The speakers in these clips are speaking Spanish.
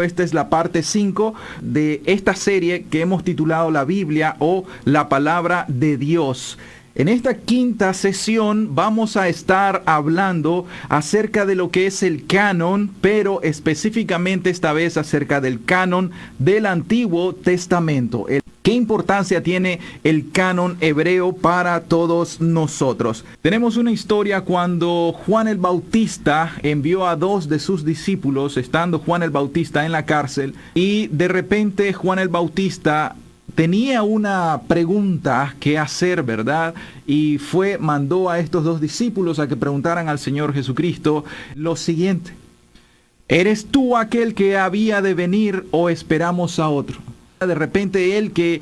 Esta es la parte 5 de esta serie que hemos titulado La Biblia o la Palabra de Dios. En esta quinta sesión vamos a estar hablando acerca de lo que es el canon, pero específicamente esta vez acerca del canon del Antiguo Testamento. ¿Qué importancia tiene el canon hebreo para todos nosotros? Tenemos una historia cuando Juan el Bautista envió a 2 de sus discípulos, estando Juan el Bautista en la cárcel, y de repente Juan el Bautista tenía una pregunta que hacer, ¿verdad? Y mandó a estos 2 discípulos a que preguntaran al Señor Jesucristo lo siguiente: ¿eres tú aquel que había de venir o esperamos a otro? De repente él que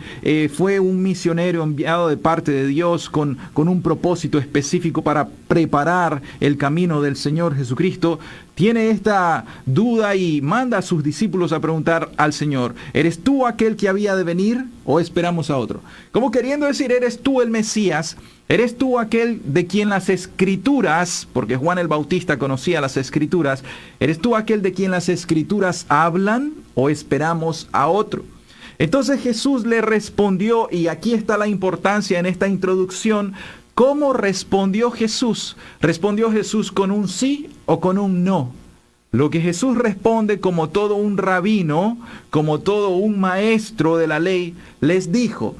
fue un misionero enviado de parte de Dios con un propósito específico para preparar el camino del Señor Jesucristo, tiene esta duda y manda a sus discípulos a preguntar al Señor: ¿eres tú aquel que había de venir o esperamos a otro? Como queriendo decir, ¿eres tú el Mesías? ¿Eres tú aquel de quien las Escrituras, porque Juan el Bautista conocía las Escrituras, ¿eres tú aquel de quien las Escrituras hablan o esperamos a otro? Entonces Jesús le respondió, y aquí está la importancia en esta introducción. ¿Cómo respondió Jesús? ¿Respondió Jesús con un sí o con un no? Lo que Jesús responde, como todo un rabino, como todo un maestro de la ley, les dijo: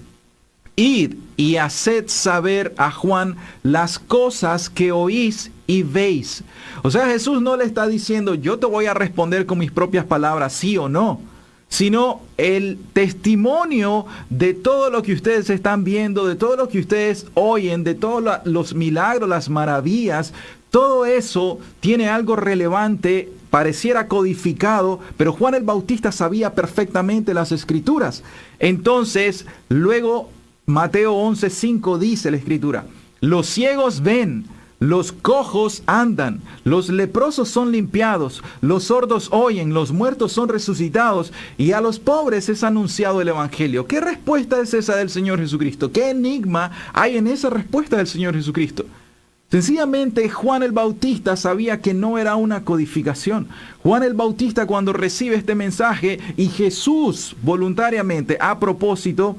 id y haced saber a Juan las cosas que oís y veis. O sea, Jesús no le está diciendo: yo te voy a responder con mis propias palabras, sí o no, sino el testimonio de todo lo que ustedes están viendo, de todo lo que ustedes oyen, de todos los milagros, las maravillas. Todo eso tiene algo relevante, pareciera codificado, pero Juan el Bautista sabía perfectamente las Escrituras. Entonces, luego Mateo 11:5 dice la Escritura: los ciegos ven, los cojos andan, los leprosos son limpiados, los sordos oyen, los muertos son resucitados, y a los pobres es anunciado el Evangelio. ¿Qué respuesta es esa del Señor Jesucristo? ¿Qué enigma hay en esa respuesta del Señor Jesucristo? Sencillamente Juan el Bautista sabía que no era una codificación. Juan el Bautista, cuando recibe este mensaje, y Jesús voluntariamente, a propósito,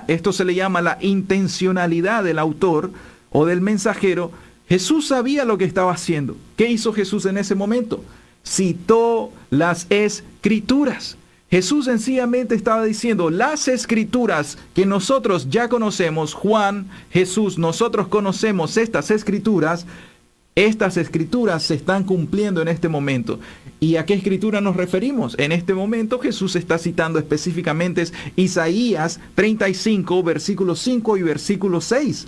esto se le llama la intencionalidad del autor o del mensajero, Jesús sabía lo que estaba haciendo. ¿Qué hizo Jesús en ese momento? Citó las Escrituras. Jesús sencillamente estaba diciendo: las Escrituras que nosotros ya conocemos, Juan, Jesús, nosotros conocemos estas Escrituras se están cumpliendo en este momento. ¿Y a qué Escritura nos referimos? En este momento Jesús está citando específicamente Isaías 35, versículos 5 y versículo 6.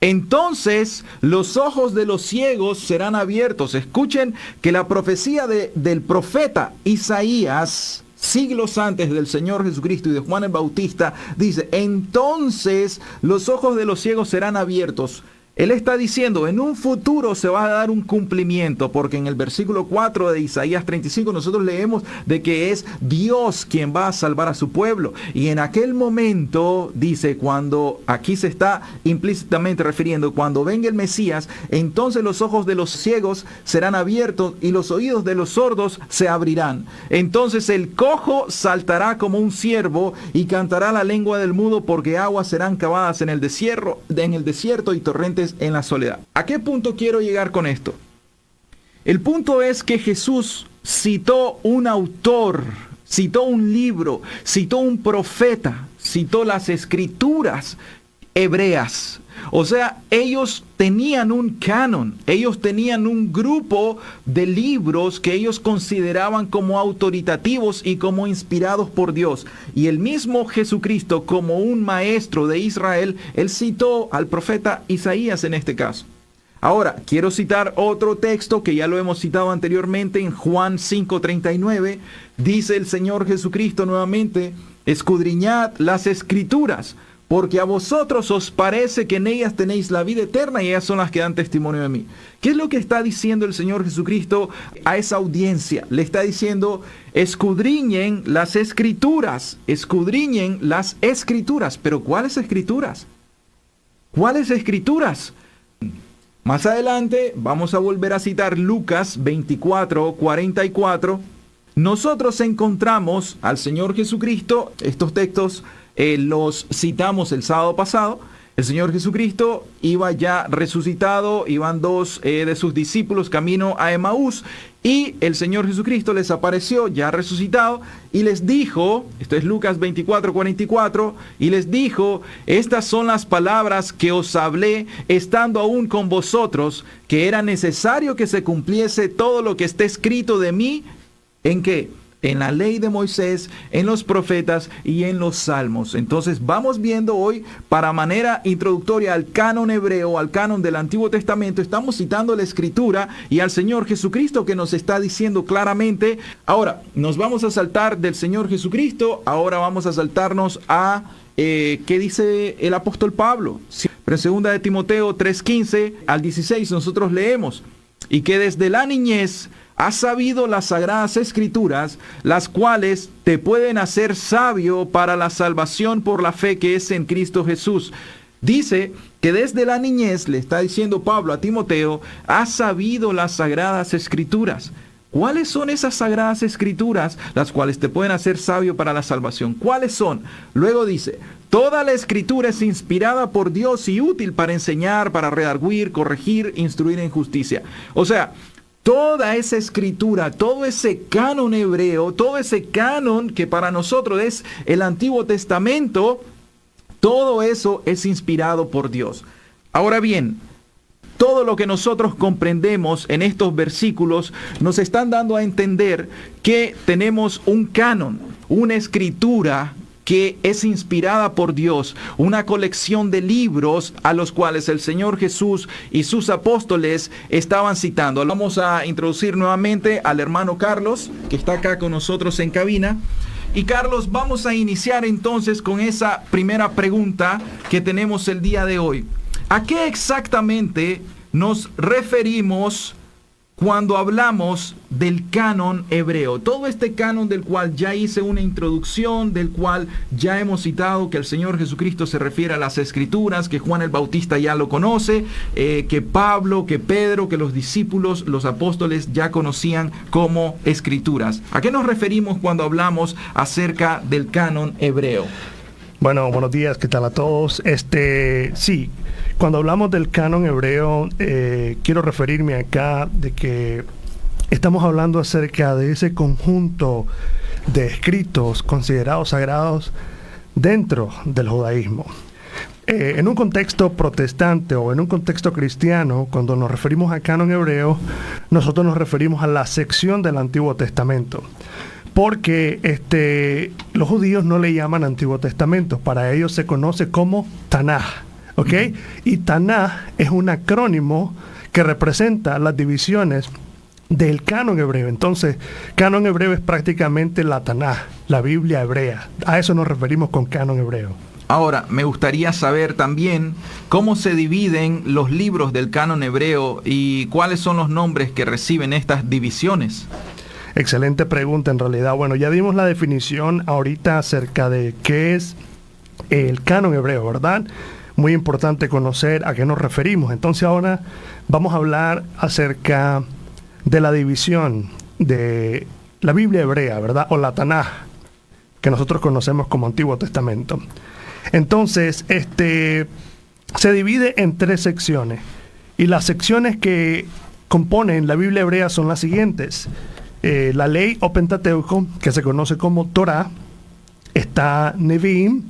Entonces los ojos de los ciegos serán abiertos. Escuchen que la profecía del profeta Isaías, siglos antes del Señor Jesucristo y de Juan el Bautista, dice: entonces los ojos de los ciegos serán abiertos. Él está diciendo, en un futuro se va a dar un cumplimiento, porque en el versículo 4 de Isaías 35 nosotros leemos de que es Dios quien va a salvar a su pueblo. Y en aquel momento, dice, cuando aquí se está implícitamente refiriendo, cuando venga el Mesías, entonces los ojos de los ciegos serán abiertos y los oídos de los sordos se abrirán. Entonces el cojo saltará como un ciervo y cantará la lengua del mudo, porque aguas serán cavadas en el desierto y torrentes en la soledad. ¿A qué punto quiero llegar con esto? El punto es que Jesús citó un autor, citó un libro, citó un profeta, citó las Escrituras hebreas. O sea, ellos tenían un canon, ellos tenían un grupo de libros que ellos consideraban como autoritativos y como inspirados por Dios. Y el mismo Jesucristo, como un maestro de Israel, él citó al profeta Isaías en este caso. Ahora, quiero citar otro texto que ya lo hemos citado anteriormente en Juan 5:39. Dice el Señor Jesucristo nuevamente: escudriñad las Escrituras, porque a vosotros os parece que en ellas tenéis la vida eterna, y ellas son las que dan testimonio de mí. ¿Qué es lo que está diciendo el Señor Jesucristo a esa audiencia? Le está diciendo: escudriñen las Escrituras, escudriñen las Escrituras. ¿Pero cuáles Escrituras? ¿Cuáles Escrituras? Más adelante vamos a volver a citar Lucas 24:44. nosotros encontramos al Señor Jesucristo. Estos textos los citamos el sábado pasado. El Señor Jesucristo iba ya resucitado, iban dos de sus discípulos camino a Emaús, y el Señor Jesucristo les apareció ya resucitado y les dijo, esto es Lucas 24:44, y les dijo: estas son las palabras que os hablé estando aún con vosotros, que era necesario que se cumpliese todo lo que esté escrito de mí. ¿En qué? En la ley de Moisés, en los profetas y en los salmos. Entonces vamos viendo hoy, para manera introductoria al canon hebreo, al canon del Antiguo Testamento, estamos citando la Escritura y al Señor Jesucristo, que nos está diciendo claramente. Ahora, nos vamos a saltar del Señor Jesucristo, ahora vamos a saltarnos a ¿qué dice el apóstol Pablo? Pero en 2 de Timoteo 3:15 al 16 nosotros leemos: y que desde la niñez has sabido las sagradas escrituras, las cuales te pueden hacer sabio para la salvación por la fe que es en Cristo Jesús. Dice que desde la niñez, le está diciendo Pablo a Timoteo, has sabido las sagradas escrituras. ¿Cuáles son esas sagradas escrituras, las cuales te pueden hacer sabio para la salvación? ¿Cuáles son? Luego dice: toda la escritura es inspirada por Dios y útil para enseñar, para redarguir, corregir, instruir en justicia. O sea, toda esa escritura, todo ese canon hebreo, todo ese canon que para nosotros es el Antiguo Testamento, todo eso es inspirado por Dios. Ahora bien, todo lo que nosotros comprendemos en estos versículos nos están dando a entender que tenemos un canon, una escritura que es inspirada por Dios, una colección de libros a los cuales el Señor Jesús y sus apóstoles estaban citando. Vamos a introducir nuevamente al hermano Carlos, que está acá con nosotros en cabina. Y Carlos, vamos a iniciar entonces con esa primera pregunta que tenemos el día de hoy. ¿A qué exactamente nos referimos cuando hablamos del canon hebreo? Todo este canon del cual ya hice una introducción, del cual ya hemos citado que el Señor Jesucristo se refiere a las Escrituras, que Juan el Bautista ya lo conoce, que Pablo, que Pedro, que los discípulos, los apóstoles ya conocían como Escrituras. ¿A qué nos referimos cuando hablamos acerca del canon hebreo? Bueno, buenos días, ¿qué tal a todos? Sí, cuando hablamos del canon hebreo, quiero referirme acá de que estamos hablando acerca de ese conjunto de escritos considerados sagrados dentro del judaísmo. En un contexto protestante o en un contexto cristiano, cuando nos referimos al canon hebreo, nosotros nos referimos a la sección del Antiguo Testamento. Porque los judíos no le llaman Antiguo Testamento, para ellos se conoce como Tanaj, ¿ok? Y Tanaj es un acrónimo que representa las divisiones del canon hebreo. Entonces, canon hebreo es prácticamente la Tanaj, la Biblia hebrea. A eso nos referimos con canon hebreo. Ahora, me gustaría saber también cómo se dividen los libros del canon hebreo y cuáles son los nombres que reciben estas divisiones. Excelente pregunta, en realidad. Bueno, ya dimos la definición ahorita acerca de qué es el canon hebreo, ¿verdad? Muy importante conocer a qué nos referimos. Entonces ahora vamos a hablar acerca de la división de la Biblia hebrea, ¿verdad? O la Tanaj, que nosotros conocemos como Antiguo Testamento. Entonces, se divide en 3 secciones. Y las secciones que componen la Biblia hebrea son las siguientes. La ley o Pentateuco, que se conoce como Torah, está Nevi'im,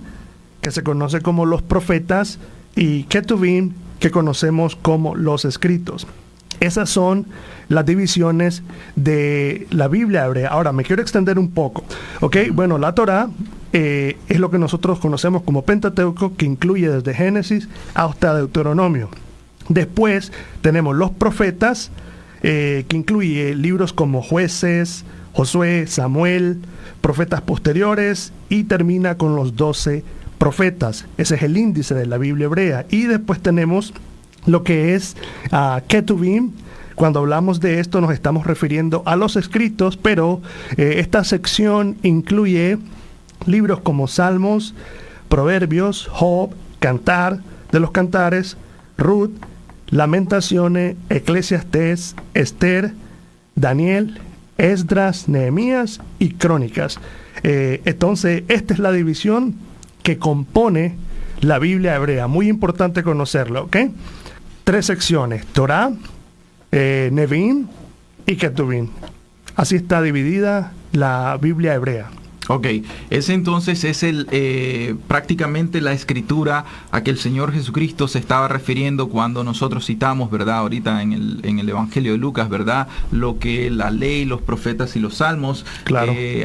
que se conoce como los profetas, y Ketuvim, que conocemos como los escritos. Esas son las divisiones de la Biblia hebrea. Ahora, me quiero extender un poco. ¿Ok? Bueno, la Torah es lo que nosotros conocemos como Pentateuco, que incluye desde Génesis hasta Deuteronomio. Después tenemos los profetas, que incluye libros como Jueces, Josué, Samuel, profetas posteriores, y termina con los 12 profetas. Ese es el índice de la Biblia hebrea. Y después tenemos lo que es Ketuvim. Cuando hablamos de esto nos estamos refiriendo a los escritos, pero esta sección incluye libros como Salmos, Proverbios, Job, Cantar de los Cantares, Ruth, Lamentaciones, Eclesiastés, Esther, Daniel, Esdras, Nehemías y Crónicas. Entonces, esta es la división que compone la Biblia hebrea. Muy importante conocerlo, ¿ok? 3 secciones: Torá, Nevi'im y Ketuvim. Así está dividida la Biblia hebrea. Ok, ese entonces es prácticamente la escritura a que el Señor Jesucristo se estaba refiriendo cuando nosotros citamos, ¿verdad? Ahorita en el Evangelio de Lucas, ¿verdad? Lo que la ley, los profetas y los salmos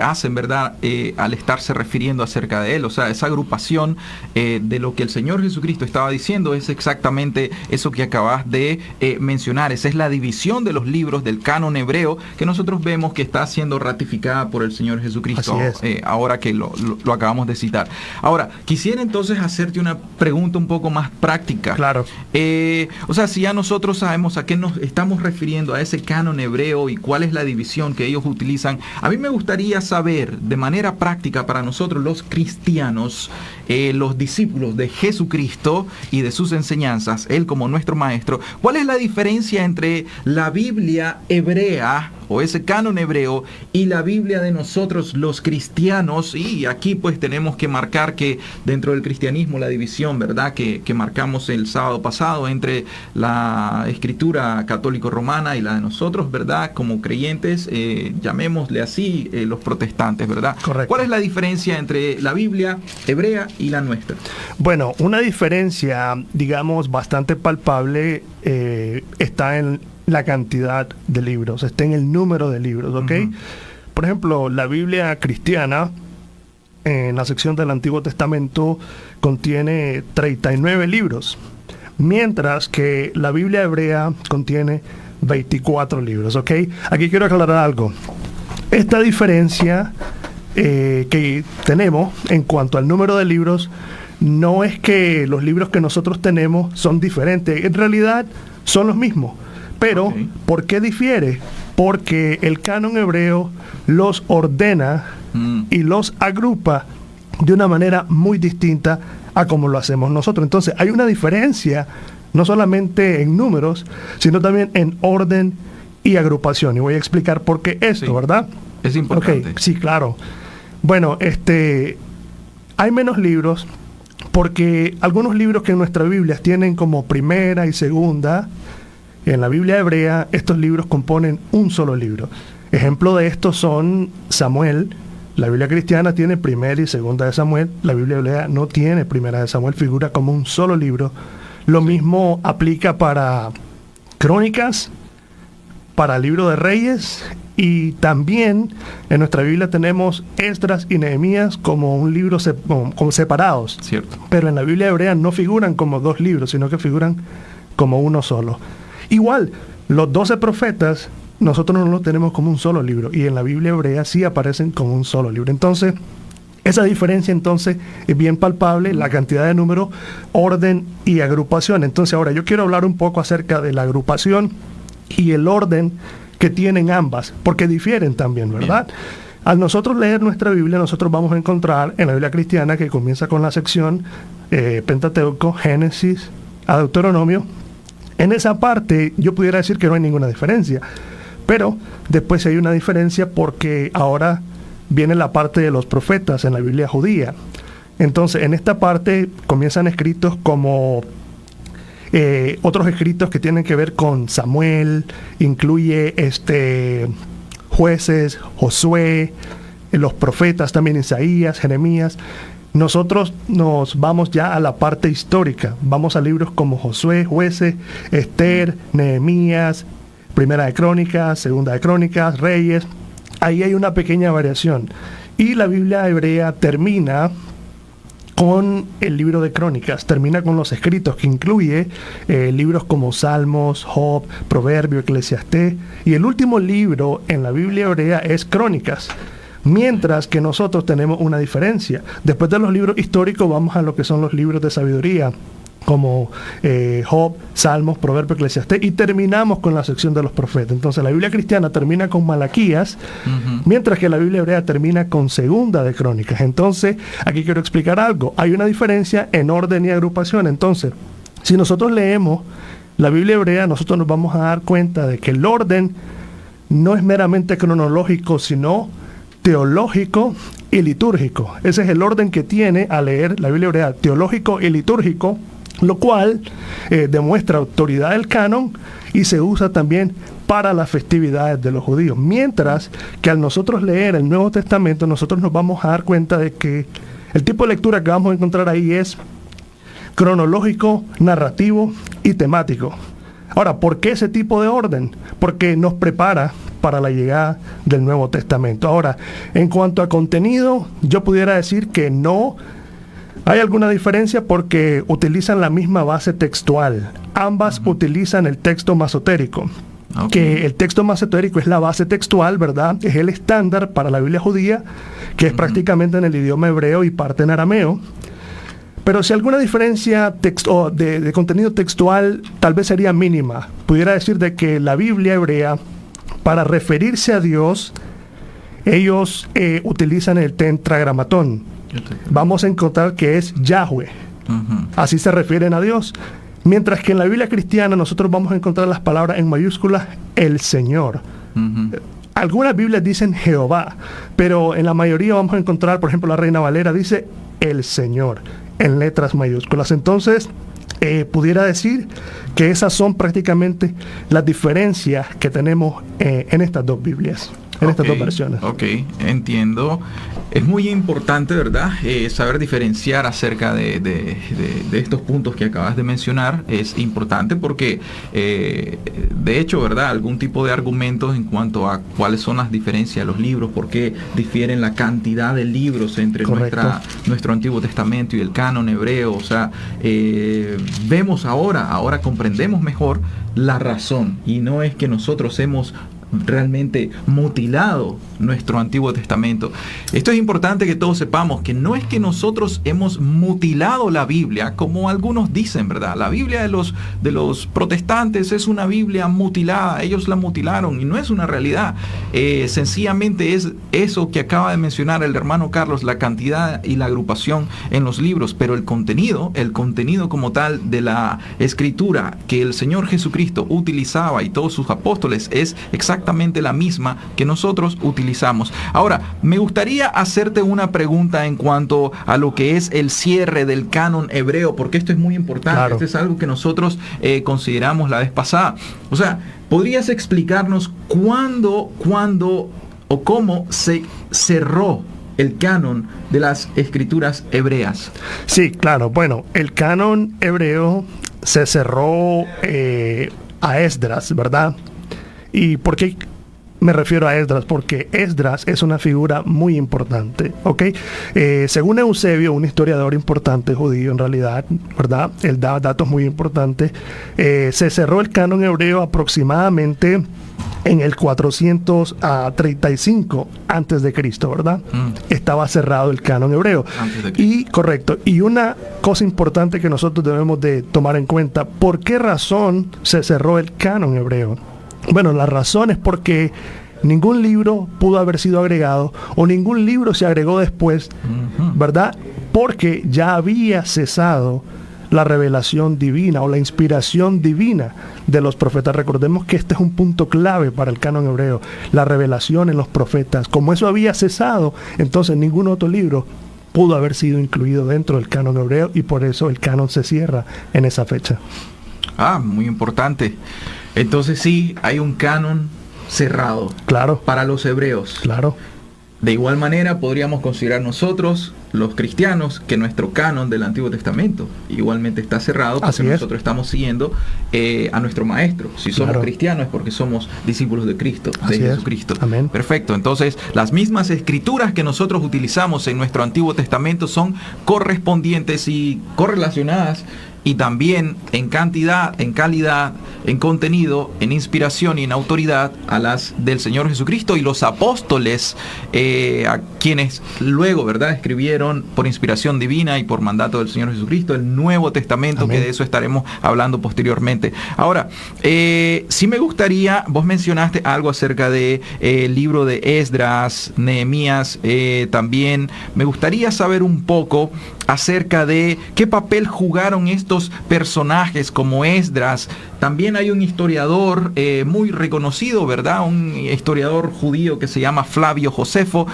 hacen, ¿verdad? Al estarse refiriendo acerca de Él. O sea, esa agrupación de lo que el Señor Jesucristo estaba diciendo es exactamente eso que acabas de mencionar. Esa es la división de los libros del canon hebreo que nosotros vemos que está siendo ratificada por el Señor Jesucristo. Así es. Ahora que lo acabamos de citar. Ahora, quisiera entonces hacerte una pregunta un poco más práctica. Claro. O sea, si ya nosotros sabemos a qué nos estamos refiriendo, a ese canon hebreo y cuál es la división que ellos utilizan, a mí me gustaría saber de manera práctica para nosotros los cristianos, los discípulos de Jesucristo y de sus enseñanzas, Él como nuestro maestro, ¿cuál es la diferencia entre la Biblia hebrea o ese canon hebreo y la Biblia de nosotros los cristianos? Y aquí pues tenemos que marcar que dentro del cristianismo la división, ¿verdad? Que marcamos el sábado pasado entre la escritura católico-romana y la de nosotros, ¿verdad? Como creyentes, llamémosle así, los protestantes, ¿verdad? Correcto. ¿Cuál es la diferencia entre la Biblia hebrea y la nuestra? Bueno, una diferencia, digamos, bastante palpable está en la cantidad de libros, está en el número de libros, ¿ok? Uh-huh. Por ejemplo, la Biblia cristiana, en la sección del Antiguo Testamento, contiene 39 libros, mientras que la Biblia hebrea contiene 24 libros, ¿ok? Aquí quiero aclarar algo. Esta diferencia que tenemos en cuanto al número de libros, no es que los libros que nosotros tenemos son diferentes, en realidad son los mismos. Pero, ¿por qué difiere? Porque el canon hebreo los ordena y los agrupa de una manera muy distinta a como lo hacemos nosotros. Entonces, hay una diferencia, no solamente en números, sino también en orden y agrupación. Y voy a explicar por qué esto, ¿verdad? Es importante. Sí, claro. Bueno, hay menos libros porque algunos libros que en nuestras Biblias tienen como primera y segunda. En la Biblia hebrea, estos libros componen un solo libro. Ejemplo de esto son Samuel. La Biblia cristiana tiene primera y segunda de Samuel. La Biblia hebrea no tiene primera de Samuel, figura como un solo libro. Lo mismo aplica para Crónicas, para el libro de Reyes, y también en nuestra Biblia tenemos Esdras y Nehemías como un libro como separados. Cierto. Pero en la Biblia hebrea no figuran como 2 libros, sino que figuran como uno solo. Igual, los 12 profetas, nosotros no los tenemos como un solo libro, y en la Biblia hebrea sí aparecen como un solo libro. Entonces, esa diferencia entonces es bien palpable, la cantidad de números, orden y agrupación. Entonces, ahora yo quiero hablar un poco acerca de la agrupación y el orden que tienen ambas, porque difieren también, ¿verdad? Bien. Al nosotros leer nuestra Biblia, nosotros vamos a encontrar en la Biblia cristiana, que comienza con la sección Pentateuco, Génesis a Deuteronomio. En esa parte yo pudiera decir que no hay ninguna diferencia, pero después hay una diferencia porque ahora viene la parte de los profetas en la Biblia judía. Entonces, en esta parte comienzan escritos como otros escritos que tienen que ver con Samuel, incluye jueces, Josué, los profetas también, Isaías, Jeremías. Nosotros nos vamos ya a la parte histórica, vamos a libros como Josué, Jueces, Esther, Nehemías, Primera de Crónicas, Segunda de Crónicas, Reyes. Ahí hay una pequeña variación. Y la Biblia hebrea termina con el libro de Crónicas, termina con los escritos, que incluye libros como Salmos, Job, Proverbio, Eclesiastés. Y el último libro en la Biblia hebrea es Crónicas. Mientras que nosotros tenemos una diferencia. Después de los libros históricos vamos a lo que son los libros de sabiduría, como Job, Salmos, Proverbio, Eclesiastés, y terminamos con la sección de los profetas. Entonces la Biblia cristiana termina con Malaquías, mientras que la Biblia hebrea termina con Segunda de Crónicas. Entonces, aquí quiero explicar algo. Hay una diferencia en orden y agrupación. Entonces, si nosotros leemos la Biblia hebrea, nosotros nos vamos a dar cuenta de que el orden no es meramente cronológico, sino teológico y litúrgico. Ese es el orden que tiene a leer la Biblia hebrea, teológico y litúrgico, lo cual demuestra autoridad del canon y se usa también para las festividades de los judíos. Mientras que al nosotros leer el Nuevo Testamento, nosotros nos vamos a dar cuenta de que el tipo de lectura que vamos a encontrar ahí es cronológico, narrativo y temático. Ahora, ¿por qué ese tipo de orden? Porque nos prepara para la llegada del Nuevo Testamento. Ahora, en cuanto a contenido, yo pudiera decir que no hay alguna diferencia porque utilizan la misma base textual. Ambas utilizan el texto masotérico. Okay. Que el texto masotérico es la base textual, ¿verdad? Es el estándar para la Biblia judía, que es prácticamente en el idioma hebreo y parte en arameo. Pero si alguna diferencia de contenido textual tal vez sería mínima, pudiera decir de que la Biblia hebrea, para referirse a Dios, ellos utilizan el tetragramatón. Vamos a encontrar que es Yahweh. Así se refieren a Dios. Mientras que en la Biblia cristiana nosotros vamos a encontrar las palabras en mayúsculas, el Señor. Algunas Biblias dicen Jehová, pero en la mayoría vamos a encontrar, por ejemplo, la Reina Valera dice el Señor, en letras mayúsculas. Entonces, pudiera decir que esas son prácticamente las diferencias que tenemos en estas dos Biblias, en estas dos versiones. Ok, entiendo. Es muy importante, ¿verdad? Saber diferenciar acerca de estos puntos que acabas de mencionar. Es importante porque, de hecho, ¿verdad? Algún tipo de argumentos en cuanto a cuáles son las diferencias de los libros, por qué difieren la cantidad de libros entre nuestro Antiguo Testamento y el canon hebreo. O sea, vemos ahora comprendemos mejor la razón. Y no es que nosotros hemos realmente mutilado nuestro Antiguo Testamento. Esto es importante que todos sepamos que no es que nosotros hemos mutilado la Biblia, como algunos dicen, ¿verdad? La Biblia de los protestantes es una Biblia mutilada, ellos la mutilaron y no es una realidad. Sencillamente es eso que acaba de mencionar el hermano Carlos, la cantidad y la agrupación en los libros, pero el contenido como tal de la escritura que el Señor Jesucristo utilizaba y todos sus apóstoles es exactamente la misma que nosotros utilizamos. Ahora, me gustaría hacerte una pregunta en cuanto a lo que es el cierre del canon hebreo, porque esto es muy importante. Claro. Esto es algo que nosotros consideramos la vez pasada. O sea, ¿podrías explicarnos cuándo o cómo se cerró el canon de las escrituras hebreas? Sí, claro. Bueno, el canon hebreo se cerró a Esdras, ¿verdad? ¿Y por qué me refiero a Esdras? Porque Esdras es una figura muy importante, ¿ok? Según Eusebio, un historiador importante judío en realidad, ¿verdad? Él da datos muy importantes. Se cerró el canon hebreo aproximadamente en el 435 antes de Cristo, ¿verdad? Estaba cerrado el canon hebreo. Y correcto. Y una cosa importante que nosotros debemos de tomar en cuenta, ¿por qué razón se cerró el canon hebreo? Bueno, la razón es porque ningún libro pudo haber sido agregado o ningún libro se agregó después, ¿verdad? Porque ya había cesado la revelación divina o la inspiración divina de los profetas. Recordemos que este es un punto clave para el canon hebreo, la revelación en los profetas. Como eso había cesado, entonces ningún otro libro pudo haber sido incluido dentro del canon hebreo y por eso el canon se cierra en esa fecha. Muy importante. Entonces sí, hay un canon cerrado. Claro. Para los hebreos. Claro. De igual manera podríamos considerar nosotros, los cristianos, que nuestro canon del Antiguo Testamento igualmente está cerrado porque nosotros estamos siguiendo a nuestro Maestro. Si somos cristianos es porque somos discípulos de Cristo, de Jesucristo. Amén. Perfecto. Entonces, las mismas escrituras que nosotros utilizamos en nuestro Antiguo Testamento son correspondientes y correlacionadas y también en cantidad, en calidad, en contenido, en inspiración y en autoridad a las del Señor Jesucristo y los apóstoles, a quienes luego, ¿verdad?, escribieron por inspiración divina y por mandato del Señor Jesucristo el Nuevo Testamento. Amén. Que de eso estaremos hablando posteriormente. Ahora, sí me gustaría, vos mencionaste algo acerca de el libro de Esdras, Nehemías, también me gustaría saber un poco acerca de qué papel jugaron estos personajes como Esdras, también hay un historiador muy reconocido, ¿verdad? Un historiador judío que se llama Flavio Josefo.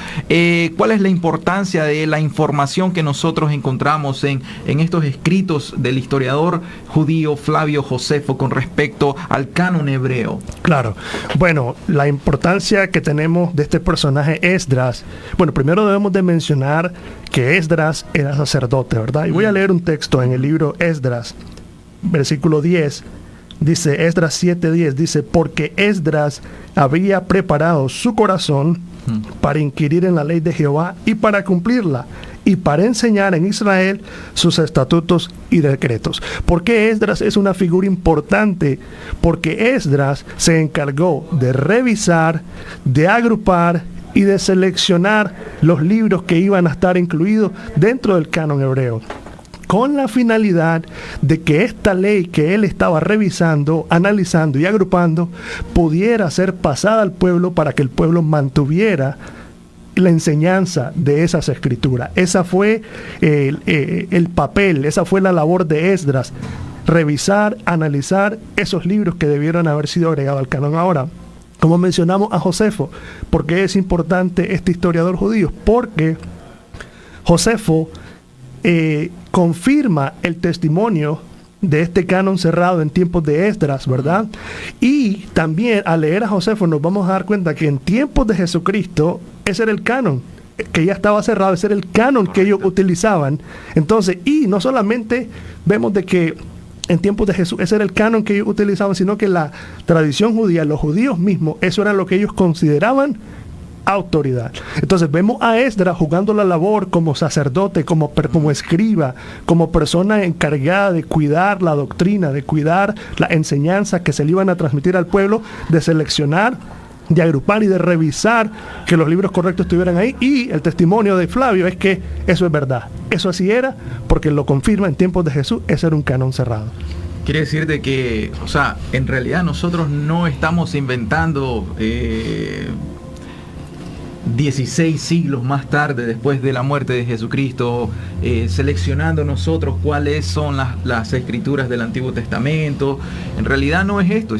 ¿Cuál es la importancia de la información que nosotros encontramos en estos escritos del historiador judío Flavio Josefo con respecto al canon hebreo? Claro. Bueno, la importancia que tenemos de este personaje Esdras. Bueno, primero debemos de mencionar que Esdras era sacerdote, ¿verdad? Y voy a leer un texto en el libro Esdras, versículo 10. Dice Esdras 7:10, dice, porque Esdras había preparado su corazón para inquirir en la ley de Jehová y para cumplirla, y para enseñar en Israel sus estatutos y decretos. ¿Por qué Esdras es una figura importante? Porque Esdras se encargó de revisar, de agrupar y de seleccionar los libros que iban a estar incluidos dentro del canon hebreo, con la finalidad de que esta ley que él estaba revisando, analizando y agrupando pudiera ser pasada al pueblo para que el pueblo mantuviera la enseñanza de esas escrituras. Esa fue el papel, esa fue la labor de Esdras, revisar, analizar esos libros que debieron haber sido agregados al canon. Ahora, como mencionamos a Josefo, ¿por qué es importante este historiador judío? Porque Josefo confirma el testimonio de este canon cerrado en tiempos de Esdras, ¿verdad? Y también al leer a Josefo nos vamos a dar cuenta que en tiempos de Jesucristo ese era el canon que ya estaba cerrado, ese era el canon que ellos utilizaban. Entonces, y no solamente vemos de que en tiempos de Jesús ese era el canon que ellos utilizaban, sino que la tradición judía, los judíos mismos, eso era lo que ellos consideraban autoridad. Entonces vemos a Esdras jugando la labor como sacerdote, como escriba, como persona encargada de cuidar la doctrina, de cuidar la enseñanza que se le iban a transmitir al pueblo, de seleccionar, de agrupar y de revisar que los libros correctos estuvieran ahí. Y el testimonio de Flavio es que eso es verdad, eso así era, porque lo confirma en tiempos de Jesús, ese era un canon cerrado. Quiere decir de que, o sea, en realidad nosotros no estamos inventando 16 siglos más tarde, después de la muerte de Jesucristo, seleccionando nosotros cuáles son las escrituras del Antiguo Testamento. En realidad no es esto.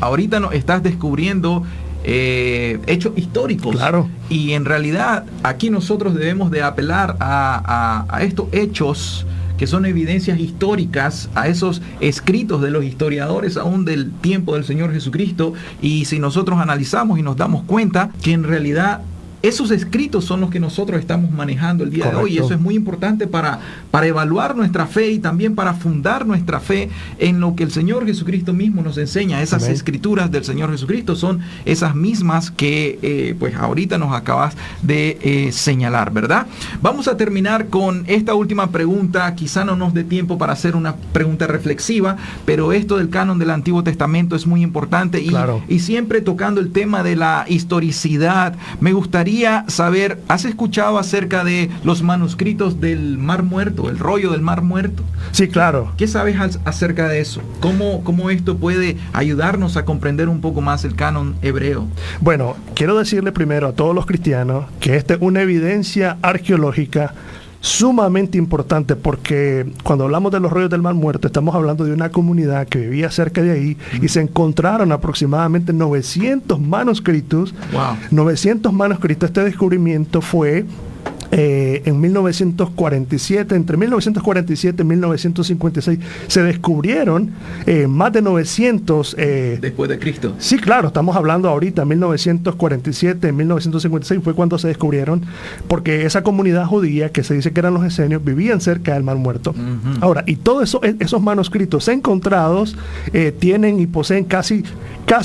Ahorita estás descubriendo hechos históricos. Claro. Y en realidad aquí nosotros debemos de apelar a estos hechos que son evidencias históricas, a esos escritos de los historiadores aún del tiempo del Señor Jesucristo. Y si nosotros analizamos y nos damos cuenta que en realidad esos escritos son los que nosotros estamos manejando el día de hoy, y eso es muy importante para evaluar nuestra fe y también para fundar nuestra fe en lo que el Señor Jesucristo mismo nos enseña. Esas escrituras del Señor Jesucristo son esas mismas que pues ahorita nos acabas de señalar, ¿verdad? Vamos a terminar con esta última pregunta. Quizá no nos dé tiempo para hacer una pregunta reflexiva, pero esto del canon del Antiguo Testamento es muy importante y siempre tocando el tema de la historicidad. Me gustaría saber, ¿has escuchado acerca de los manuscritos del Mar Muerto, el rollo del Mar Muerto? Sí, claro. ¿Qué sabes acerca de eso? ¿Cómo esto puede ayudarnos a comprender un poco más el canon hebreo? Bueno, quiero decirle primero a todos los cristianos que esta es una evidencia arqueológica sumamente importante, porque cuando hablamos de los rollos del Mar Muerto estamos hablando de una comunidad que vivía cerca de ahí y se encontraron aproximadamente 900 manuscritos. Wow. 900 manuscritos. Este descubrimiento fue en 1947, entre 1947 y 1956, se descubrieron más de 900... después de Cristo. Sí, claro, estamos hablando ahorita, 1947, 1956 fue cuando se descubrieron, porque esa comunidad judía, que se dice que eran los esenios, vivían cerca del Mar Muerto. Ahora, y todos esos manuscritos encontrados tienen y poseen casi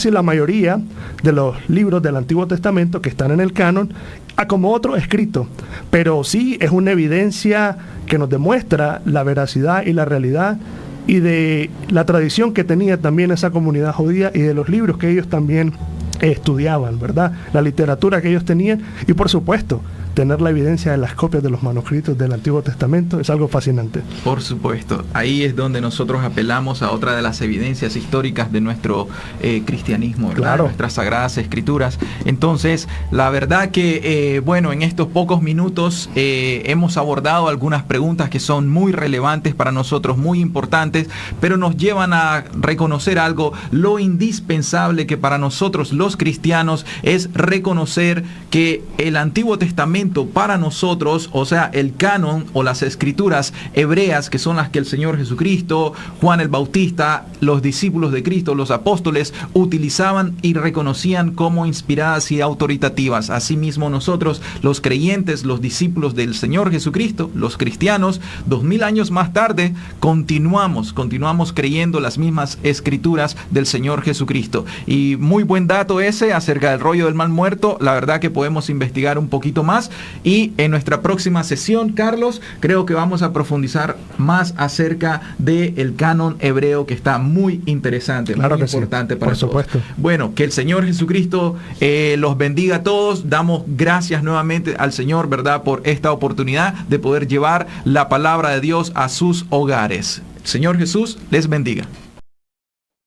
la mayoría de los libros del Antiguo Testamento que están en el canon, como otro escrito, pero sí es una evidencia que nos demuestra la veracidad y la realidad y de la tradición que tenía también esa comunidad judía y de los libros que ellos también estudiaban, ¿verdad? La literatura que ellos tenían y por supuesto tener la evidencia de las copias de los manuscritos del Antiguo Testamento es algo fascinante. Por supuesto, ahí es donde nosotros apelamos a otra de las evidencias históricas de nuestro cristianismo, ¿verdad? Claro. Nuestras sagradas escrituras. Entonces, la verdad que, bueno, en estos pocos minutos hemos abordado algunas preguntas que son muy relevantes para nosotros, muy importantes, pero nos llevan a reconocer algo, lo indispensable que para nosotros los cristianos es reconocer que el Antiguo Testamento para nosotros, o sea, el canon o las escrituras hebreas, que son las que el Señor Jesucristo, Juan el Bautista, los discípulos de Cristo, los apóstoles, utilizaban y reconocían como inspiradas y autoritativas. Asimismo nosotros, los creyentes, los discípulos del Señor Jesucristo, los cristianos, 2000 años más tarde, continuamos creyendo las mismas escrituras del Señor Jesucristo. Y muy buen dato ese acerca del rollo del mal muerto. La verdad que podemos investigar un poquito más, y en nuestra próxima sesión, Carlos, creo que vamos a profundizar más acerca del canon hebreo, que está muy interesante, claro, muy importante para todos. Por supuesto. Bueno, que el Señor Jesucristo los bendiga a todos. Damos gracias nuevamente al Señor, ¿verdad?, por esta oportunidad de poder llevar la palabra de Dios a sus hogares. Señor Jesús les bendiga.